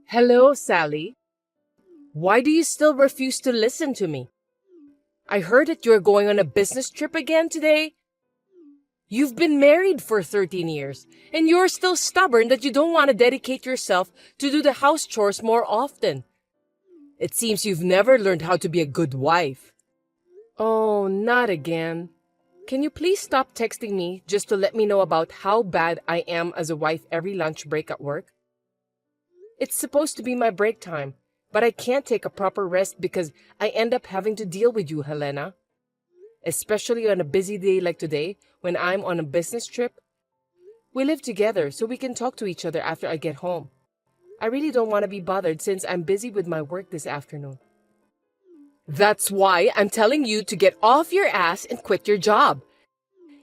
Hello, Sally. Why do you still refuse to listen to me? I heard that you're going on a business trip again today. You've been married for 13 years, and you're still stubborn that you don't want to dedicate yourself to do the house chores more often. It seems you've never learned how to be a good wife. Oh, not again. Can you please stop texting me just to let me know about how bad I am as a wife every lunch break at work? It's supposed to be my break time, but I can't take a proper rest because I end up having to deal with you, Helena. Especially on a busy day like today when I'm on a business trip. We live together so we can talk to each other after I get home. I really don't want to be bothered since I'm busy with my work this afternoon. That's why I'm telling you to get off your ass and quit your job.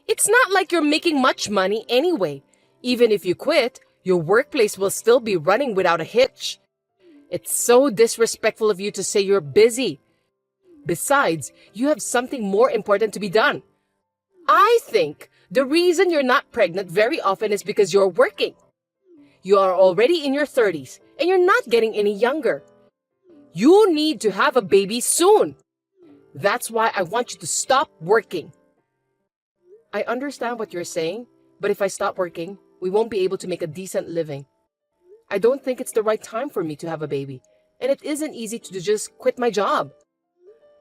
It's not like you're making much money anyway. Even if you quit, your workplace will still be running without a hitch. It's so disrespectful of you to say you're busy. Besides, you have something more important to be done. I think the reason you're not pregnant very often is because you're working. You are already in your 30s and you're not getting any younger. You need to have a baby soon. That's why I want you to stop working. I understand what you're saying, but if I stop working, we won't be able to make a decent living. I don't think it's the right time for me to have a baby, and it isn't easy to just quit my job.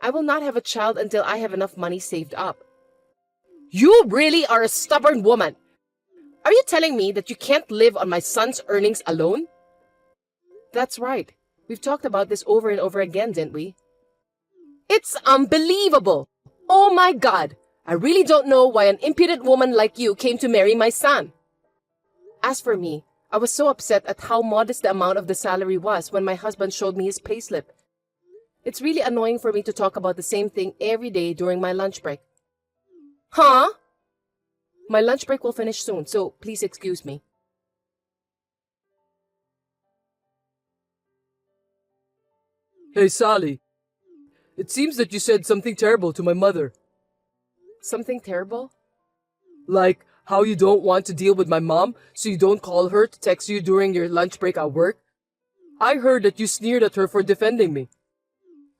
I will not have a child until I have enough money saved up. You really are a stubborn woman. Are you telling me that you can't live on my son's earnings alone? That's right. We've talked about this over and over again, didn't we? It's unbelievable. Oh my God. I really don't know why an impudent woman like you came to marry my son. As for me, I was so upset at how modest the amount of the salary was when my husband showed me his payslip. It's really annoying for me to talk about the same thing every day during my lunch break. Huh? My lunch break will finish soon, so please excuse me. Hey, Sally. It seems that you said something terrible to my mother. Something terrible? Like how you don't want to deal with my mom, so you don't call her to text you during your lunch break at work. I heard that you sneered at her for defending me.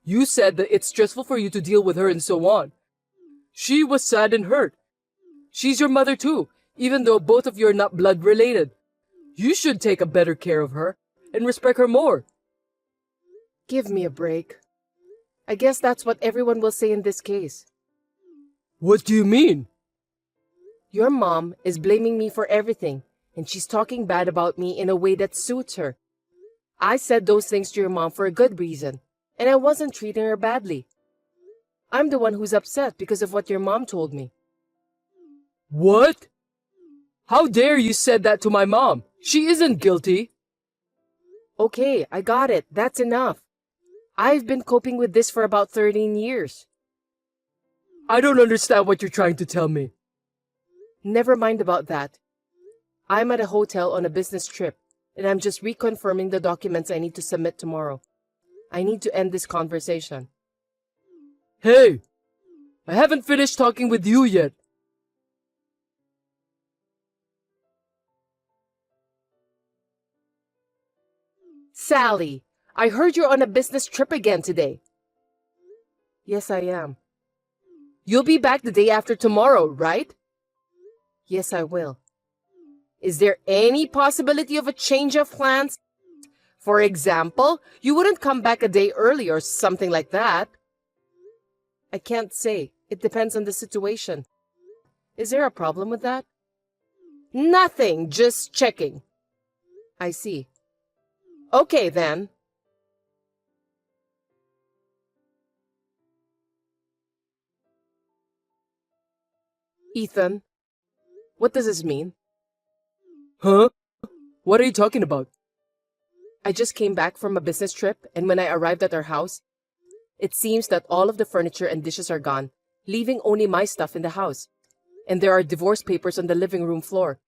You said that it's stressful for you to deal with her and so on. She was sad and hurt. She's your mother too, even though both of you are not blood related. You should take a better care of her and respect her more. Give me a break. I guess that's what everyone will say in this case. What do you mean? Your mom is blaming me for everything, and she's talking bad about me in a way that suits her. I said those things to your mom for a good reason, and I wasn't treating her badly. I'm the one who's upset because of what your mom told me. What? How dare you said that to my mom? She isn't guilty. Okay, I got it. That's enough. I've been coping with this for about 13 years. I don't understand what you're trying to tell me. Never mind about that. I'm at a hotel on a business trip, and I'm just reconfirming the documents I need to submit tomorrow. I need to end this conversation. Hey, I haven't finished talking with you yet. Sally, I heard you're on a business trip again today. Yes, I am. You'll be back the day after tomorrow, right? Yes, I will. Is there any possibility of a change of plans? For example, you wouldn't come back a day early or something like that. I can't say. It depends on the situation. Is there a problem with that? Nothing, just checking. I see. Okay, then. Ethan, what does this mean? Huh? What are you talking about? I just came back from a business trip, and when I arrived at our house, it seems that all of the furniture and dishes are gone, leaving only my stuff in the house. And there are divorce papers on the living room floor.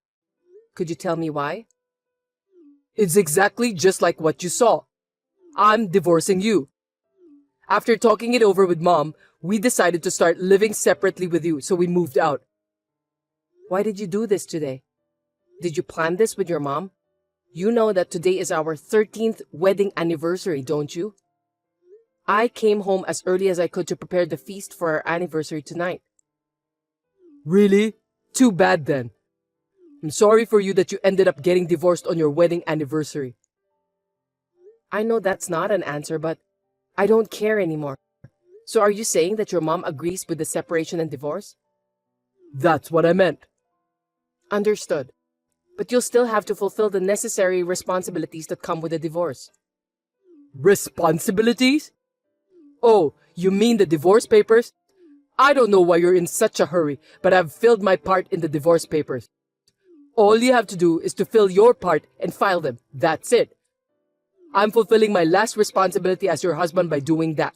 Could you tell me why? It's exactly just like what you saw. I'm divorcing you. After talking it over with Mom, we decided to start living separately with you, so we moved out. Why did you do this today? Did you plan this with your mom? You know that today is our 13th wedding anniversary, don't you? I came home as early as I could to prepare the feast for our anniversary tonight. Really? Too bad then. I'm sorry for you that you ended up getting divorced on your wedding anniversary. I know that's not an answer, but I don't care anymore. So are you saying that your mom agrees with the separation and divorce? That's what I meant. Understood. But you'll still have to fulfill the necessary responsibilities that come with a divorce. Responsibilities? Oh, you mean the divorce papers? I don't know why you're in such a hurry, but I've filled my part in the divorce papers. All you have to do is to fill your part and file them. That's it. I'm fulfilling my last responsibility as your husband by doing that.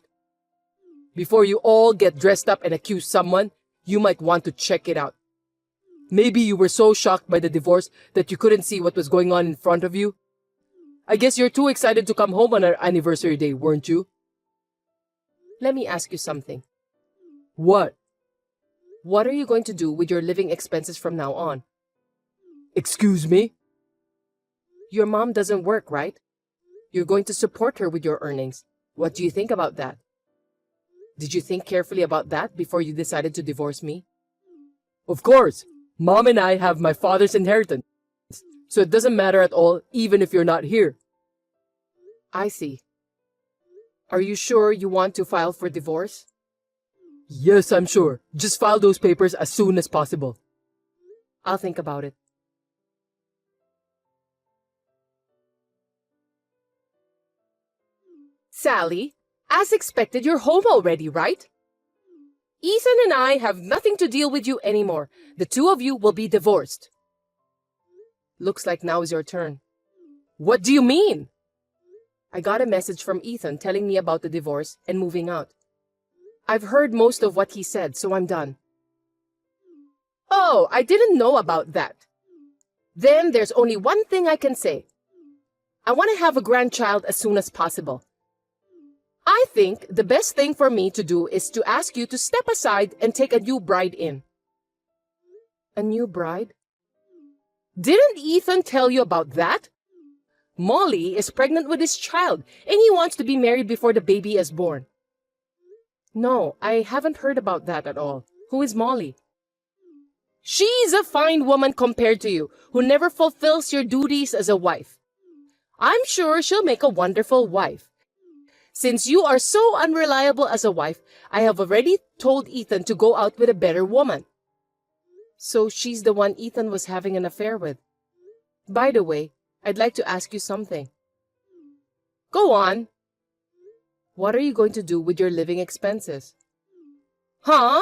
Before you all get dressed up and accuse someone, you might want to check it out. Maybe you were so shocked by the divorce that you couldn't see what was going on in front of you. I guess you're too excited to come home on our anniversary day, weren't you? Let me ask you something. What? What are you going to do with your living expenses from now on? Excuse me? Your mom doesn't work, right? You're going to support her with your earnings. What do you think about that? Did you think carefully about that before you decided to divorce me? Of course. Mom and I have my father's inheritance, so it doesn't matter at all, even if you're not here. I see. Are you sure you want to file for divorce? Yes, I'm sure. Just file those papers as soon as possible. I'll think about it. Sally, as expected, you're home already, right? Ethan and I have nothing to deal with you anymore. The two of you will be divorced. Looks like now is your turn. What do you mean? I got a message from Ethan telling me about the divorce and moving out. I've heard most of what he said, so I'm done. Oh, I didn't know about that. Then there's only one thing I can say. I want to have a grandchild as soon as possible. I think the best thing for me to do is to ask you to step aside and take a new bride in. A new bride? Didn't Ethan tell you about that? Molly is pregnant with his child, and he wants to be married before the baby is born. No, I haven't heard about that at all. Who is Molly? She's a fine woman compared to you, who never fulfills your duties as a wife. I'm sure she'll make a wonderful wife. Since you are so unreliable as a wife, I have already told Ethan to go out with a better woman. So she's the one Ethan was having an affair with. By the way, I'd like to ask you something. Go on. What are you going to do with your living expenses? Huh?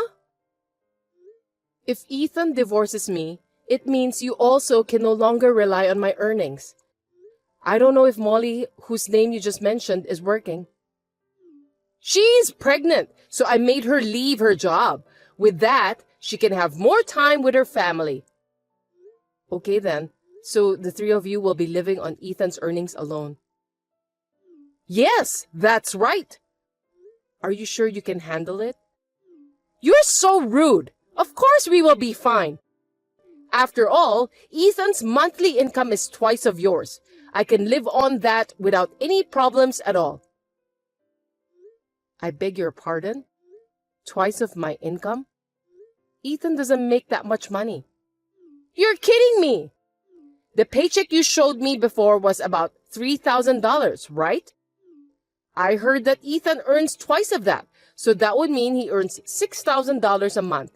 If Ethan divorces me, it means you also can no longer rely on my earnings. I don't know if Molly, whose name you just mentioned, is working. She's pregnant, so I made her leave her job. With that, she can have more time with her family. Okay then, so the three of you will be living on Ethan's earnings alone. Yes, that's right. Are you sure you can handle it? You're so rude. Of course we will be fine. After all, Ethan's monthly income is twice of yours. I can live on that without any problems at all. I beg your pardon? Twice of my income? Ethan doesn't make that much money. You're kidding me! The paycheck you showed me before was about $3,000, right? I heard that Ethan earns twice of that, so that would mean he earns $6,000 a month.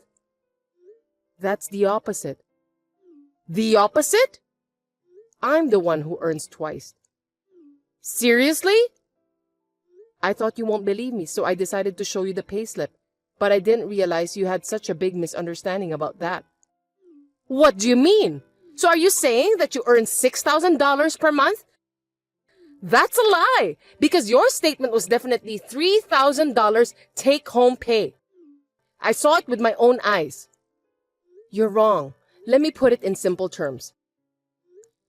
That's the opposite. The opposite? I'm the one who earns twice. Seriously? I thought you won't believe me, so I decided to show you the payslip. But I didn't realize you had such a big misunderstanding about that. What do you mean? So are you saying that you earn $6,000 per month? That's a lie, because your statement was definitely $3,000 take-home pay. I saw it with my own eyes. You're wrong. Let me put it in simple terms.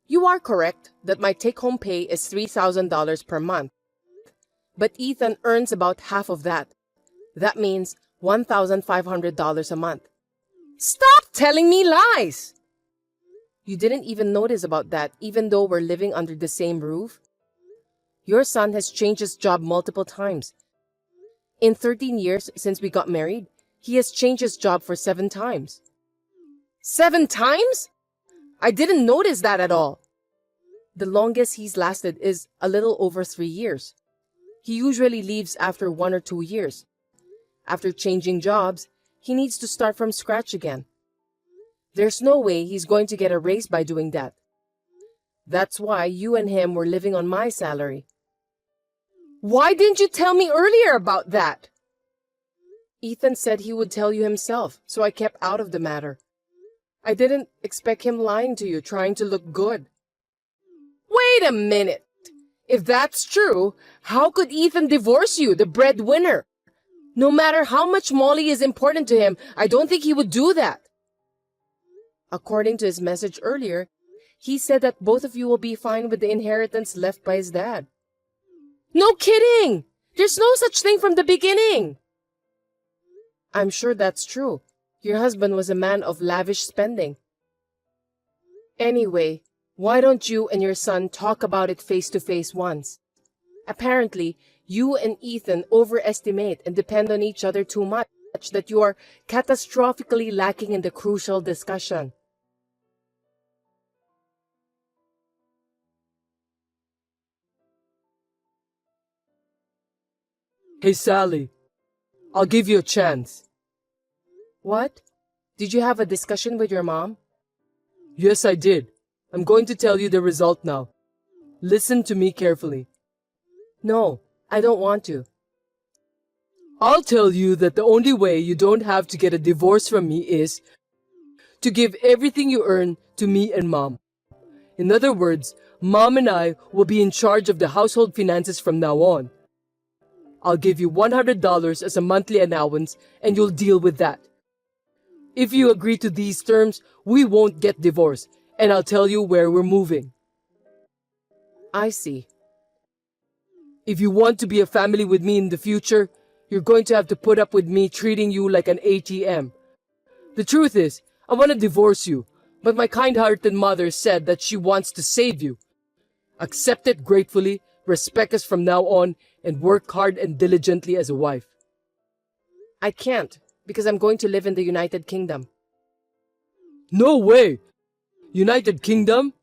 You are correct that my take-home pay is $3,000 per month. But Ethan earns about half of that. That means $1,500 a month. Stop telling me lies! You didn't even notice about that, even though we're living under the same roof? Your son has changed his job multiple times. In 13 years since we got married, he has changed his job for 7 times. 7 times? I didn't notice that at all. The longest he's lasted is a little over 3 years. He usually leaves after 1 or 2 years. After changing jobs, he needs to start from scratch again. There's no way he's going to get a raise by doing that. That's why you and him were living on my salary. Why didn't you tell me earlier about that? Ethan said he would tell you himself, so I kept out of the matter. I didn't expect him lying to you, trying to look good. Wait a minute! If that's true, how could Ethan divorce you, the breadwinner? No matter how much Molly is important to him, I don't think he would do that. According to his message earlier, he said that both of you will be fine with the inheritance left by his dad. No kidding! There's no such thing from the beginning! I'm sure that's true. Your husband was a man of lavish spending. Anyway, why don't you and your son talk about it face to face once? Apparently, you and Ethan overestimate and depend on each other too much that you are catastrophically lacking in the crucial discussion. Hey, Sally, I'll give you a chance. What? Did you have a discussion with your mom? Yes, I did. I'm going to tell you the result now. Listen to me carefully. No, I don't want to. I'll tell you that the only way you don't have to get a divorce from me is to give everything you earn to me and Mom. In other words, Mom and I will be in charge of the household finances from now on. I'll give you $100 as a monthly allowance and you'll deal with that. If you agree to these terms, we won't get divorced, and I'll tell you where we're moving. I see. If you want to be a family with me in the future, you're going to have to put up with me treating you like an ATM. The truth is, I want to divorce you, but my kind-hearted mother said that she wants to save you. Accept it gratefully, respect us from now on, and work hard and diligently as a wife. I can't, because I'm going to live in the United Kingdom. No way! United Kingdom?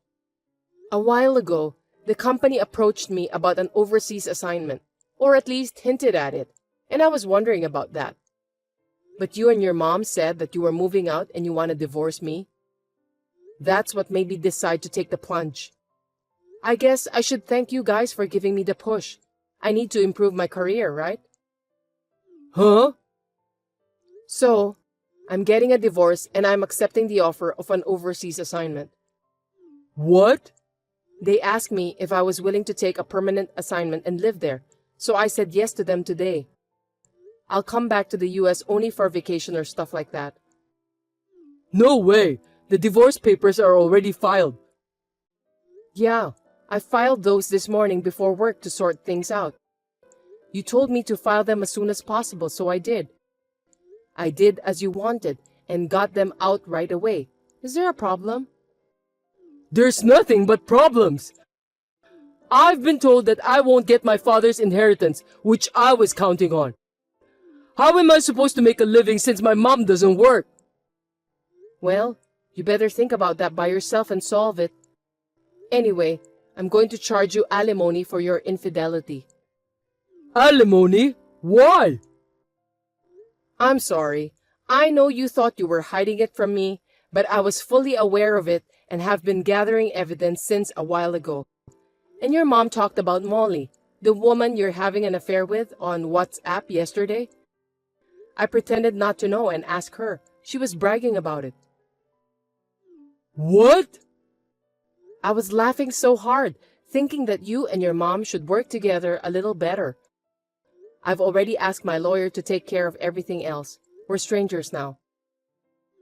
A while ago, the company approached me about an overseas assignment, or at least hinted at it, and I was wondering about that. But you and your mom said that you were moving out and you want to divorce me. That's what made me decide to take the plunge. I guess I should thank you guys for giving me the push. I need to improve my career, right? Huh? So, I'm getting a divorce and I'm accepting the offer of an overseas assignment. What? They asked me if I was willing to take a permanent assignment and live there, so I said yes to them today. I'll come back to the US only for vacation or stuff like that. No way! The divorce papers are already filed. Yeah, I filed those this morning before work to sort things out. You told me to file them as soon as possible, so I did. I did as you wanted and got them out right away. Is there a problem? There's nothing but problems. I've been told that I won't get my father's inheritance, which I was counting on. How am I supposed to make a living since my mom doesn't work? Well, you better think about that by yourself and solve it. Anyway, I'm going to charge you alimony for your infidelity. Alimony? Why? I'm sorry. I know you thought you were hiding it from me, but I was fully aware of it and have been gathering evidence since a while ago. And your mom talked about Molly, the woman you're having an affair with, on WhatsApp yesterday. I pretended not to know and asked her. She was bragging about it. What? I was laughing so hard, thinking that you and your mom should work together a little better. I've already asked my lawyer to take care of everything else. We're strangers now.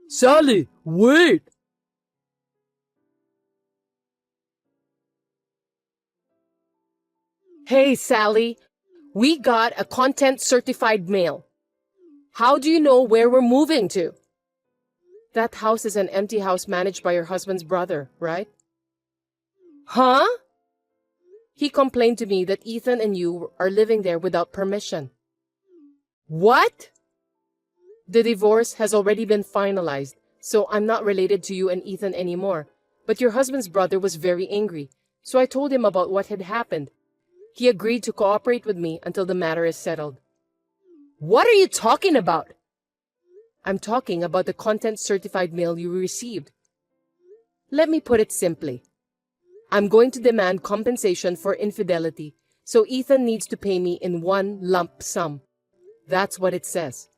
Sally, wait! Hey, Sally, we got a content certified mail. How do you know where we're moving to? That house is an empty house managed by your husband's brother, right? Huh? He complained to me that Ethan and you are living there without permission. What? The divorce has already been finalized, so I'm not related to you and Ethan anymore. But your husband's brother was very angry, so I told him about what had happened. He agreed to cooperate with me until the matter is settled. What are you talking about? I'm talking about the content-certified mail you received. Let me put it simply. I'm going to demand compensation for infidelity, so Ethan needs to pay me in one lump sum. That's what it says.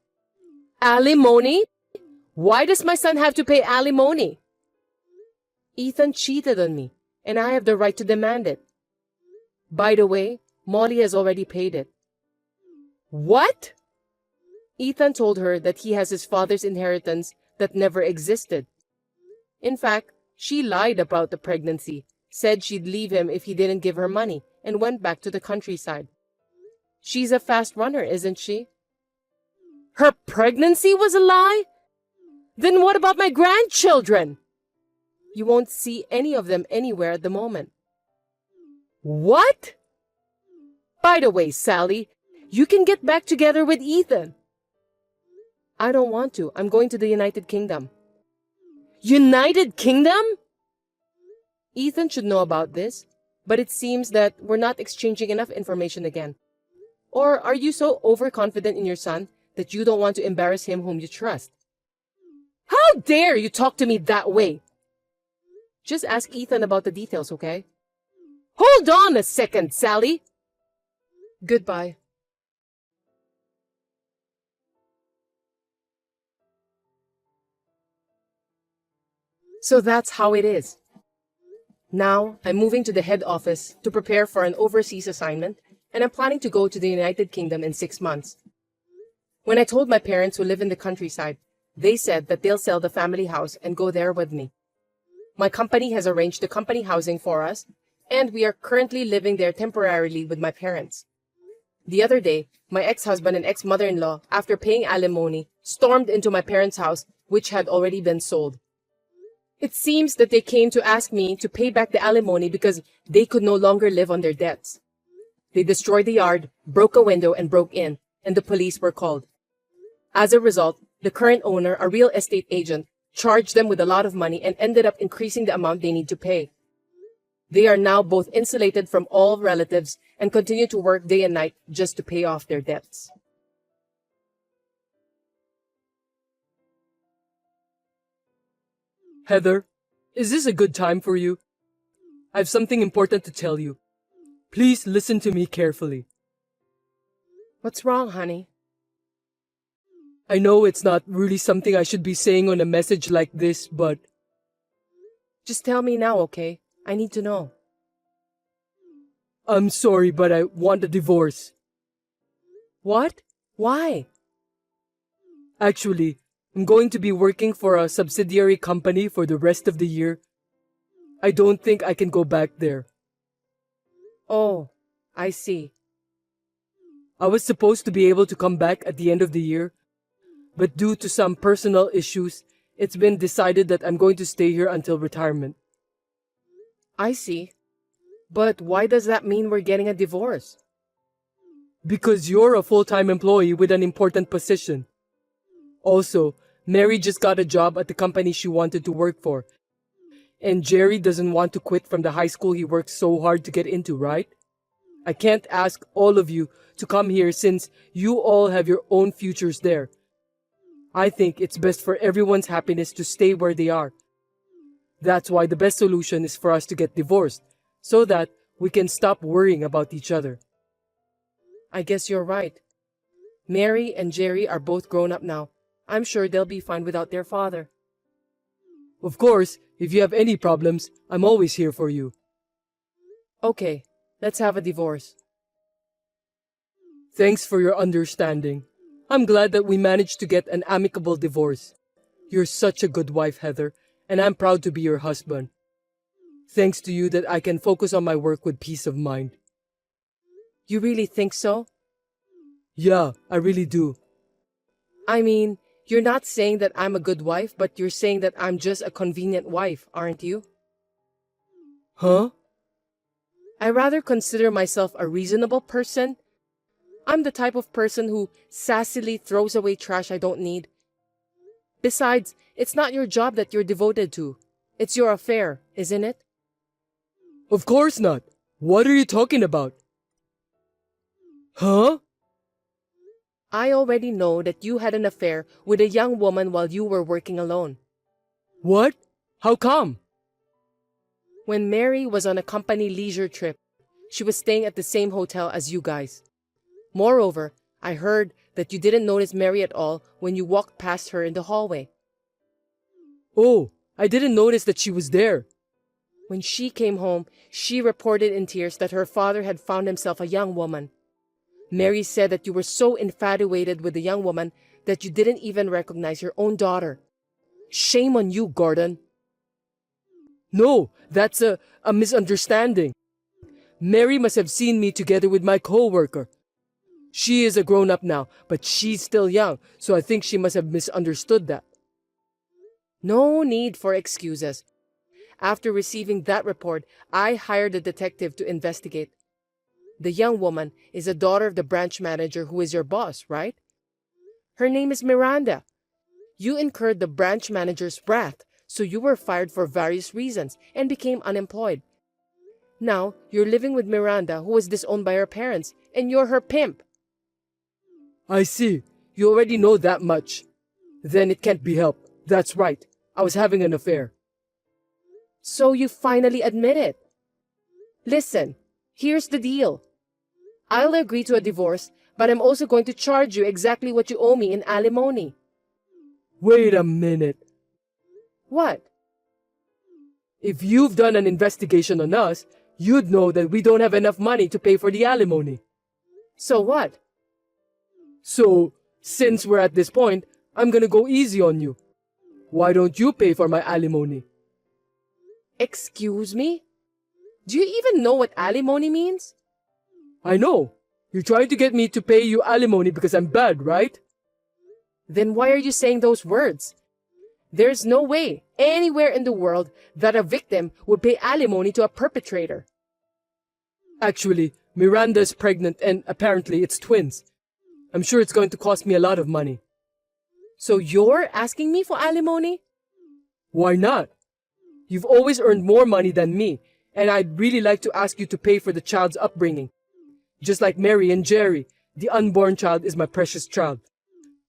Alimony? Why does my son have to pay alimony? Ethan cheated on me, and I have the right to demand it. By the way, Molly has already paid it. What? Ethan told her that he has his father's inheritance that never existed. In fact, she lied about the pregnancy, said she'd leave him if he didn't give her money, and went back to the countryside. She's a fast runner, isn't she? Her pregnancy was a lie? Then what about my grandchildren? You won't see any of them anywhere at the moment. What? By the way, Sally, you can get back together with Ethan. I don't want to. I'm going to the United Kingdom. United Kingdom? Ethan should know about this, but it seems that we're not exchanging enough information again. Or are you so overconfident in your son that you don't want to embarrass him whom you trust? How dare you talk to me that way? Just ask Ethan about the details, okay? Hold on a second, Sally. Goodbye. So that's how it is. Now, I'm moving to the head office to prepare for an overseas assignment, and I'm planning to go to the United Kingdom in 6 months. When I told my parents who live in the countryside, they said that they'll sell the family house and go there with me. My company has arranged the company housing for us, and we are currently living there temporarily with my parents. The other day, my ex-husband and ex-mother-in-law, after paying alimony, stormed into my parents' house, which had already been sold. It seems that they came to ask me to pay back the alimony because they could no longer live on their debts. They destroyed the yard, broke a window, and broke in, and the police were called. As a result, the current owner, a real estate agent, charged them with a lot of money and ended up increasing the amount they need to pay. They are now both insulated from all relatives and continue to work day and night just to pay off their debts. Heather, is this a good time for you? I have something important to tell you. Please listen to me carefully. What's wrong, honey? I know it's not really something I should be saying on a message like this, but... Just tell me now, okay? I need to know. I'm sorry, but I want a divorce. What? Why? Actually, I'm going to be working for a subsidiary company for the rest of the year. I don't think I can go back there. Oh, I see. I was supposed to be able to come back at the end of the year, but due to some personal issues, it's been decided that I'm going to stay here until retirement. I see. But why does that mean we're getting a divorce? Because you're a full-time employee with an important position. Also, Mary just got a job at the company she wanted to work for. And Jerry doesn't want to quit from the high school he worked so hard to get into, right? I can't ask all of you to come here since you all have your own futures there. I think it's best for everyone's happiness to stay where they are. That's why the best solution is for us to get divorced, so that we can stop worrying about each other. I guess you're right. Mary and Jerry are both grown up now. I'm sure they'll be fine without their father. Of course, if you have any problems, I'm always here for you. Okay, let's have a divorce. Thanks for your understanding. I'm glad that we managed to get an amicable divorce. You're such a good wife, Heather, and I'm proud to be your husband. Thanks to you that I can focus on my work with peace of mind. You really think so? Yeah, I really do. I mean, You're not saying that I'm a good wife, but you're saying that I'm just a convenient wife, aren't you? Huh? I rather consider myself a reasonable person. I'm the type of person who sassily throws away trash I don't need. Besides, it's not your job that you're devoted to. It's your affair, isn't it? Of course not. What are you talking about? Huh? I already know that you had an affair with a young woman while you were working alone. What? How come? When Mary was on a company leisure trip, she was staying at the same hotel as you guys. Moreover, I heard that you didn't notice Mary at all when you walked past her in the hallway. Oh, I didn't notice that she was there. When she came home, she reported in tears that her father had found himself a young woman. Mary said that you were so infatuated with the young woman that you didn't even recognize your own daughter. Shame on you, Gordon. No, that's a misunderstanding. Mary must have seen me together with my co-worker. She is a grown-up now, but she's still young, so I think she must have misunderstood that. No need for excuses. After receiving that report, I hired a detective to investigate. The young woman is a daughter of the branch manager who is your boss, right? Her name is Miranda. You incurred the branch manager's wrath, so you were fired for various reasons and became unemployed. Now, you're living with Miranda, who was disowned by her parents, and you're her pimp. I see. You already know that much. Then it can't be helped. That's right. I was having an affair. So you finally admit it. Listen, here's the deal. I'll agree to a divorce, but I'm also going to charge you exactly what you owe me in alimony. Wait a minute. What? If you've done an investigation on us, you'd know that we don't have enough money to pay for the alimony. So what? So, since we're at this point, I'm gonna go easy on you. Why don't you pay for my alimony? Excuse me? Do you even know what alimony means? I know. You're trying to get me to pay you alimony because I'm bad, right? Then why are you saying those words? There's no way, anywhere in the world, that a victim would pay alimony to a perpetrator. Actually, Miranda's pregnant and apparently it's twins. I'm sure it's going to cost me a lot of money. So you're asking me for alimony? Why not? You've always earned more money than me, and I'd really like to ask you to pay for the child's upbringing. Just like Mary and Jerry, the unborn child is my precious child.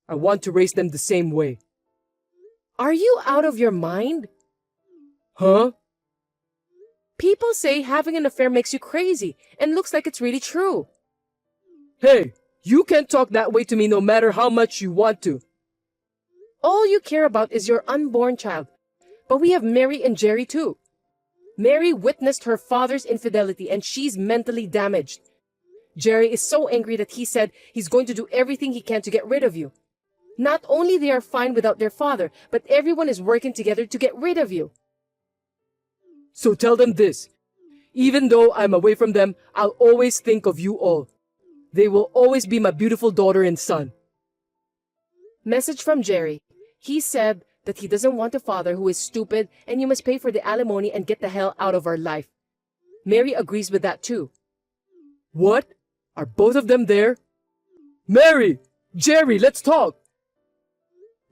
I want to raise them the same way. Are you out of your mind? Huh? People say having an affair makes you crazy, and looks like it's really true. Hey, you can't talk that way to me no matter how much you want to. All you care about is your unborn child. But we have Mary and Jerry too. Mary witnessed her father's infidelity and she's mentally damaged. Jerry is so angry that he said he's going to do everything he can to get rid of you. Not only they are fine without their father, but everyone is working together to get rid of you. So tell them this. Even though I'm away from them, I'll always think of you all. They will always be my beautiful daughter and son. Message from Jerry. He said that he doesn't want a father who is stupid and you must pay for the alimony and get the hell out of our life. Mary agrees with that too. What? Are both of them there? Mary! Jerry, let's talk!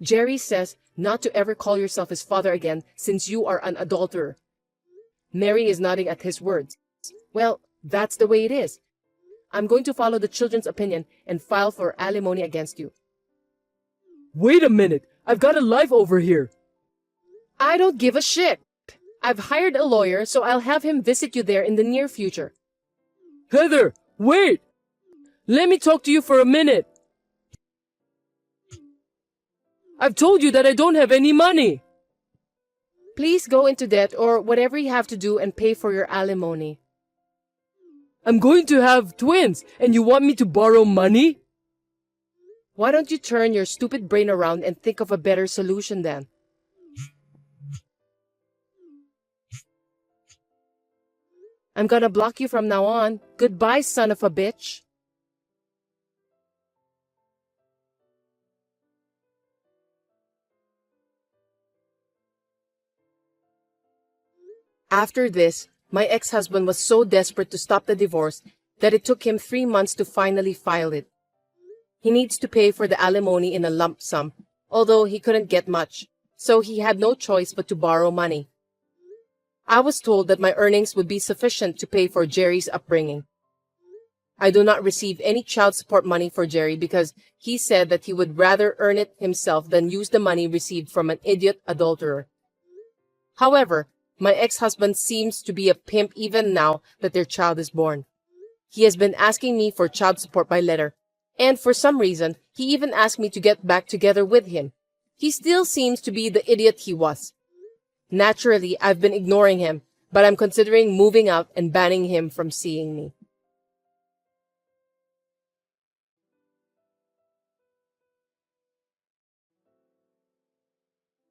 Jerry says not to ever call yourself his father again since you are an adulterer. Mary is nodding at his words. Well, that's the way it is. I'm going to follow the children's opinion and file for alimony against you. Wait a minute! I've got a life over here! I don't give a shit! I've hired a lawyer, so I'll have him visit you there in the near future. Heather, wait! Let me talk to you for a minute! I've told you that I don't have any money! Please go into debt or whatever you have to do and pay for your alimony. I'm going to have twins, and you want me to borrow money? Why don't you turn your stupid brain around and think of a better solution then? I'm gonna block you from now on. Goodbye, son of a bitch. After this, my ex-husband was so desperate to stop the divorce that it took him 3 months to finally file it. He needs to pay for the alimony in a lump sum, although he couldn't get much, so he had no choice but to borrow money. I was told that my earnings would be sufficient to pay for Jerry's upbringing. I do not receive any child support money for Jerry because he said that he would rather earn it himself than use the money received from an idiot adulterer. However, my ex-husband seems to be a pimp even now that their child is born. He has been asking me for child support by letter, and for some reason, he even asked me to get back together with him. He still seems to be the idiot he was. Naturally, I've been ignoring him, but I'm considering moving out and banning him from seeing me.